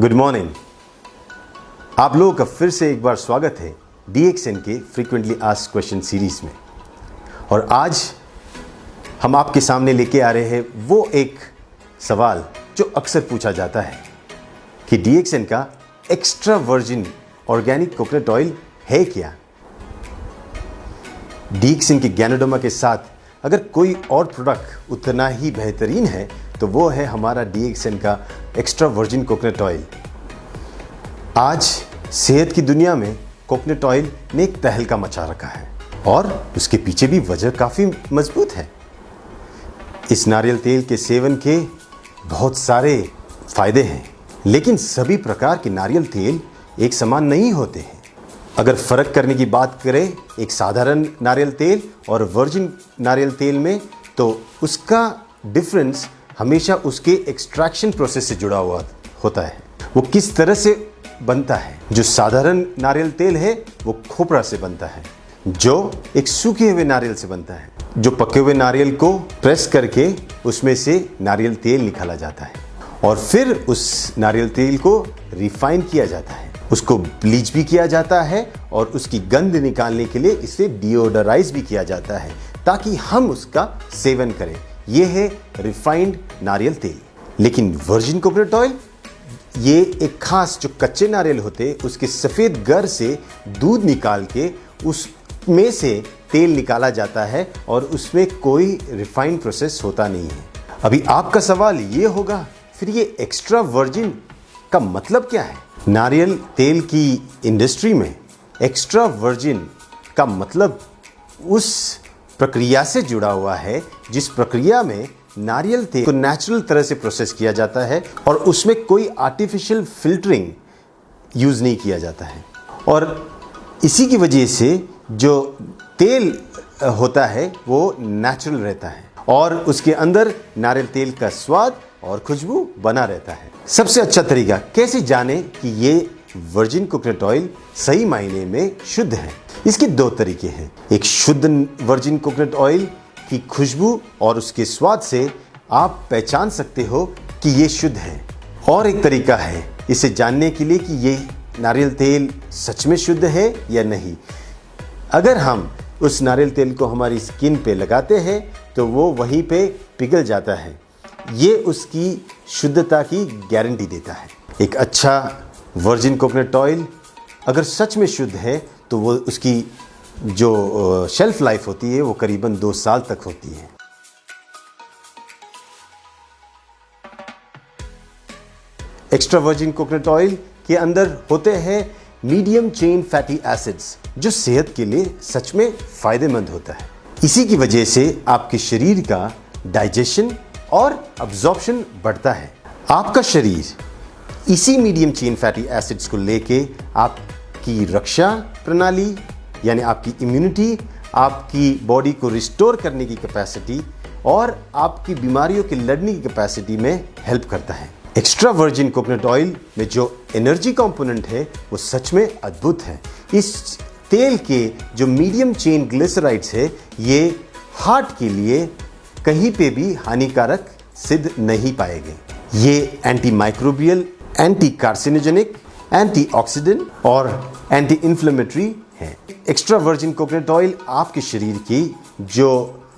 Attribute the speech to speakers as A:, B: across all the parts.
A: Good morning. आप लोगों का फिर से एक बार स्वागत है DXN के फ्रीक्वेंटली आस्क्ड क्वेश्चन सीरीज में। और आज हम आपके सामने लेके आ रहे हैं वो एक सवाल जो अक्सर पूछा जाता है कि DXN का extra virgin organic coconut oil है क्या। DXN के गैनोडर्मा के साथ अगर कोई और प्रोडक्ट उतना ही बेहतरीन है तो वो है हमारा DXN का एक्स्ट्रा वर्जिन कोकोनट ऑयल। आज सेहत की दुनिया में कोकोनट ऑयल ने एक तहलका मचा रखा है और उसके पीछे भी वजह काफ़ी मजबूत है। इस नारियल तेल के सेवन के बहुत सारे फायदे हैं, लेकिन सभी प्रकार के नारियल तेल एक समान नहीं होते हैं। अगर फ़र्क करने की बात करें एक साधारण नारियल तेल और वर्जिन नारियल तेल में, तो उसका डिफरेंस हमेशा उसके एक्सट्रैक्शन प्रोसेस से जुड़ा हुआ होता है। वो किस तरह से बनता है। जो साधारण नारियल तेल है वो खोपरा से बनता है, जो एक सूखे हुए नारियल से बनता है। जो पके हुए नारियल को प्रेस करके उसमें से नारियल तेल निकाला जाता है और फिर उस नारियल तेल को रिफाइन किया जाता है, उसको ब्लीच भी किया जाता है और उसकी गंध निकालने के लिए इसे डिओडराइज भी किया जाता है ताकि हम उसका सेवन करें। यह है रिफाइंड नारियल तेल। लेकिन वर्जिन कोकोनट ऑयल ये एक खास जो कच्चे नारियल होते उसके सफ़ेद गर से दूध निकाल के उसमें से तेल निकाला जाता है और उसमें कोई रिफाइन प्रोसेस होता नहीं है। अभी आपका सवाल ये होगा फिर ये एक्स्ट्रा वर्जिन का मतलब क्या है। नारियल तेल की इंडस्ट्री में एक्स्ट्रा वर्जिन का मतलब उस प्रक्रिया से जुड़ा हुआ है जिस प्रक्रिया में नारियल तेल को नेचुरल तरह से प्रोसेस किया जाता है और उसमें कोई आर्टिफिशियल फिल्टरिंग यूज़ नहीं किया जाता है। और इसी की वजह से जो तेल होता है वो नेचुरल रहता है और उसके अंदर नारियल तेल का स्वाद और खुशबू बना रहता है। सबसे अच्छा तरीका कैसे जाने कि ये वर्जिन कोकोनट ऑयल सही मायने में शुद्ध है, इसके दो तरीके हैं। एक शुद्ध वर्जिन कोकोनट ऑयल की खुशबू और उसके स्वाद से आप पहचान सकते हो कि ये शुद्ध है। और एक तरीका है इसे जानने के लिए कि ये नारियल तेल सच में शुद्ध है या नहीं। अगर हम उस नारियल तेल को हमारी स्किन पे लगाते हैं तो वो वहीं पे पिघल जाता है। ये उसकी शुद्धता की गारंटी देता है। एक अच्छा वर्जिन कोकोनट ऑयल अगर सच में शुद्ध है तो वो उसकी जो शेल्फ लाइफ होती है वो करीबन 2 साल तक होती है। एक्स्ट्रा वर्जिन कोकोनट ऑयल के अंदर होते हैं मीडियम चेन फैटी एसिड्स जो सेहत के लिए सच में फायदेमंद होता है। इसी की वजह से आपके शरीर का डाइजेशन और अब्जॉर्प्शन बढ़ता है। आपका शरीर इसी मीडियम चेन फैटी एसिड्स को लेके आपकी रक्षा प्रणाली यानी आपकी इम्यूनिटी, आपकी बॉडी को रिस्टोर करने की कैपेसिटी और आपकी बीमारियों के लड़ने की कैपेसिटी में हेल्प करता है। एक्स्ट्रा वर्जिन कोकोनट ऑयल में जो एनर्जी कंपोनेंट है वो सच में अद्भुत है। इस तेल के जो मीडियम चेन ग्लिसराइड्स है ये हार्ट के लिए कहीं पे भी हानिकारक सिद्ध नहीं पाए गए। ये anti microbial, anti carcinogenic, antioxidant और एंटी इन्फ्लेमेटरी है। एक्स्ट्रा वर्जिन कोकोनट ऑयल आपके शरीर की जो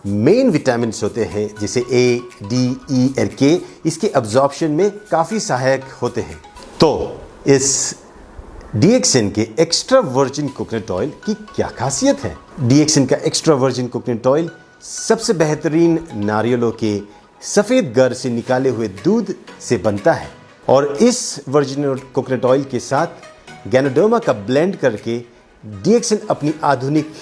A: मेन विटामिन्स होते हैं जैसे A, D, E और K इसके अब्जॉर्प्शन में काफ़ी सहायक होते हैं। तो इस DXN के एक्स्ट्रा वर्जिन कोकोनट ऑयल की क्या खासियत है। DXN का एक्स्ट्रा वर्जिन कोकोनट ऑयल सबसे बेहतरीन नारियलों के सफ़ेद गर से निकाले हुए दूध से बनता है और इस वर्जिन कोकोनट ऑयल के साथ गैनोडर्मा का ब्लेंड करके DXN अपनी आधुनिक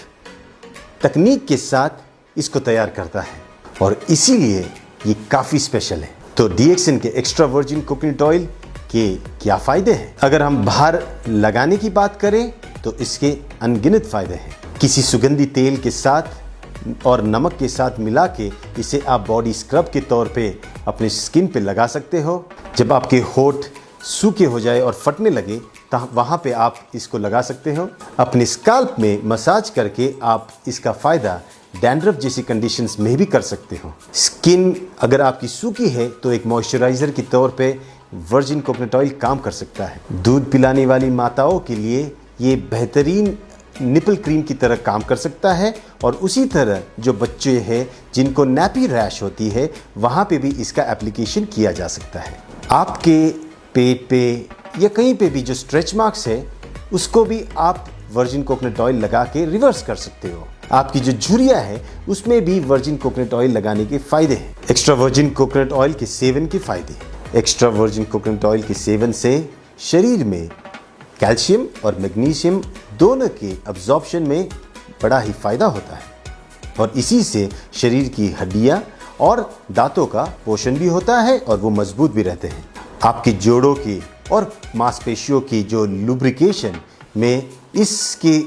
A: तकनीक के साथ इसको तैयार करता है और इसीलिए ये काफ़ी स्पेशल है। तो DXN के एक्स्ट्रा वर्जिन कोकोनट ऑयल के क्या फ़ायदे हैं। अगर हम बाहर लगाने की बात करें तो इसके अनगिनत फ़ायदे हैं। किसी सुगंधी तेल के साथ और नमक के साथ मिला के इसे आप बॉडी स्क्रब के तौर पे अपने स्किन पे लगा सकते हो। जब आपके होंठ सूखे हो जाए और फटने लगे तो वहाँ पे आप इसको लगा सकते हो। अपने स्काल्प में मसाज करके आप इसका फ़ायदा डैंड्रफ जैसी कंडीशंस में भी कर सकते हो। स्किन अगर आपकी सूखी है तो एक मॉइस्चराइज़र के तौर पे वर्जिन कोकोनट ऑयल काम कर सकता है। दूध पिलाने वाली माताओं के लिए ये बेहतरीन निपल क्रीम की तरह काम कर सकता है और उसी तरह जो बच्चे हैं जिनको नैपी रैश होती है वहाँ पे भी इसका एप्लीकेशन किया जा सकता है। आपके पेट पे या कहीं पे भी जो स्ट्रेच मार्क्स है उसको भी आप वर्जिन कोकोनट ऑयल लगा के रिवर्स कर सकते हो। आपकी जो झुर्रियाँ है उसमें भी वर्जिन कोकोनट ऑयल लगाने के फ़ायदे हैं। एक्स्ट्रा वर्जिन कोकोनट ऑयल के सेवन के फ़ायदे। एक्स्ट्रा वर्जिन कोकोनट ऑयल के सेवन से शरीर में कैल्शियम और मैग्नीशियम दोनों के अब्जॉर्प्शन में बड़ा ही फ़ायदा होता है और इसी से शरीर की हड्डियाँ और दांतों का पोषण भी होता है और वो मजबूत भी रहते हैं। आपके जोड़ों की और मांसपेशियों की जो लुब्रिकेशन में इसके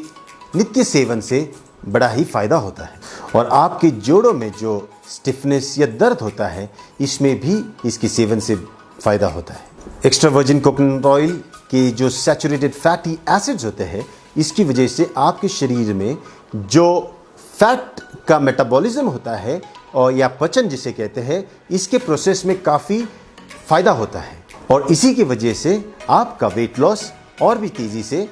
A: नित्य सेवन से बड़ा ही फ़ायदा होता है और आपके जोड़ों में जो स्टिफनेस या दर्द होता है इसमें भी इसके सेवन से फ़ायदा होता है। एक्स्ट्रा वर्जिन कोकोनट ऑयल के जो सैचुरेटेड फैटी एसिड्स होते हैं इसकी वजह से आपके शरीर में जो फैट का मेटाबॉलिज्म होता है और या पचन जिसे कहते हैं इसके प्रोसेस में काफ़ी फ़ायदा होता है और इसी की वजह से आपका वेट लॉस और भी तेज़ी से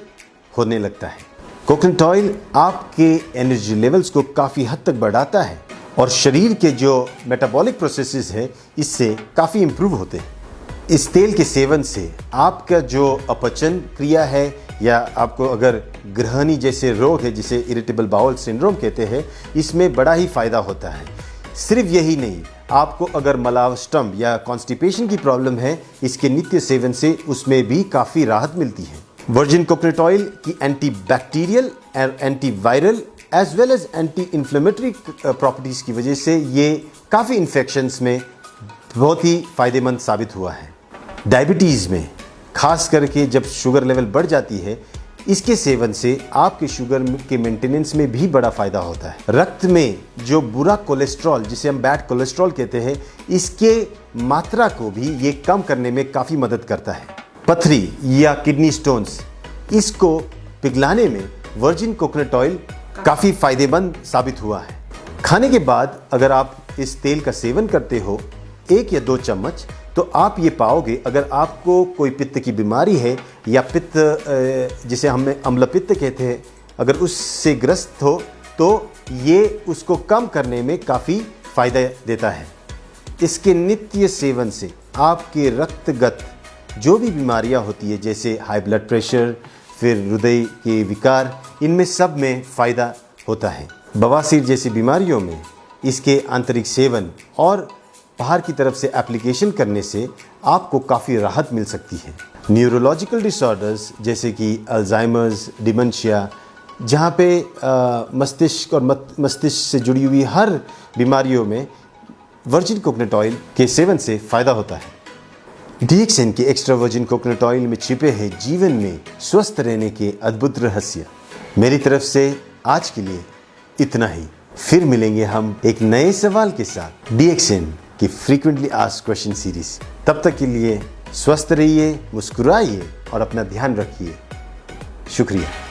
A: होने लगता है। कोकोनट ऑयल आपके एनर्जी लेवल्स को काफ़ी हद तक बढ़ाता है और शरीर के जो मेटाबॉलिक प्रोसेसेस हैं इससे काफ़ी इम्प्रूव होते हैं। इस तेल के सेवन से आपका जो अपचन क्रिया है या आपको अगर गृहिणी जैसे रोग है जिसे इरिटेबल बाउल सिंड्रोम कहते हैं इसमें बड़ा ही फ़ायदा होता है। सिर्फ यही नहीं, आपको अगर मलावस्टम या कॉन्स्टिपेशन की प्रॉब्लम है इसके नित्य सेवन से उसमें भी काफ़ी राहत मिलती है। वर्जिन कोकोनट ऑयल की एंटी बैक्टीरियल और anti viral as well as anti inflammatory properties की वजह से ये काफ़ी इन्फेक्शंस में बहुत ही फ़ायदेमंद साबित हुआ है। डायबिटीज़ में खास करके जब शुगर लेवल बढ़ जाती है इसके सेवन से आपके शुगर के मेंटेनेंस में भी बड़ा फ़ायदा होता है। रक्त में जो बुरा कोलेस्ट्रॉल जिसे हम बैड कोलेस्ट्रॉल कहते हैं इसके मात्रा को भी ये कम करने में काफ़ी मदद करता है। पथरी या किडनी स्टोन्स इसको पिघलाने में वर्जिन कोकोनट ऑयल काफ़ी फ़ायदेमंद साबित हुआ है। खाने के बाद अगर आप इस तेल का सेवन करते हो 1 या 2 चम्मच तो आप ये पाओगे अगर आपको कोई पित्त की बीमारी है या पित्त जिसे हम अम्ल पित्त कहते हैं अगर उससे ग्रस्त हो तो ये उसको कम करने में काफ़ी फ़ायदा देता है। इसके नित्य सेवन से आपके रक्तगत जो भी बीमारियां होती है जैसे हाई ब्लड प्रेशर फिर हृदय के विकार इनमें सब में फ़ायदा होता है। बवासीर जैसी बीमारियों में इसके आंतरिक सेवन और बाहर की तरफ से एप्लीकेशन करने से आपको काफ़ी राहत मिल सकती है। न्यूरोलॉजिकल डिसऑर्डर्स जैसे कि अल्जाइमर्स, डिमेंशिया जहाँ पे मस्तिष्क और मस्तिष्क से जुड़ी हुई हर बीमारियों में वर्जिन कोकोनट ऑयल के सेवन से फ़ायदा होता है। डीएक्सएन के एक्स्ट्रा वर्जिन कोकोनट ऑयल में छिपे हैं जीवन में स्वस्थ रहने के अद्भुत रहस्य। मेरी तरफ से आज के लिए इतना ही। फिर मिलेंगे हम एक नए सवाल के साथ डीएक्सएन की फ्रीक्वेंटली आस्क्ड क्वेश्चन सीरीज। तब तक के लिए स्वस्थ रहिए, मुस्कुराइए और अपना ध्यान रखिए। शुक्रिया।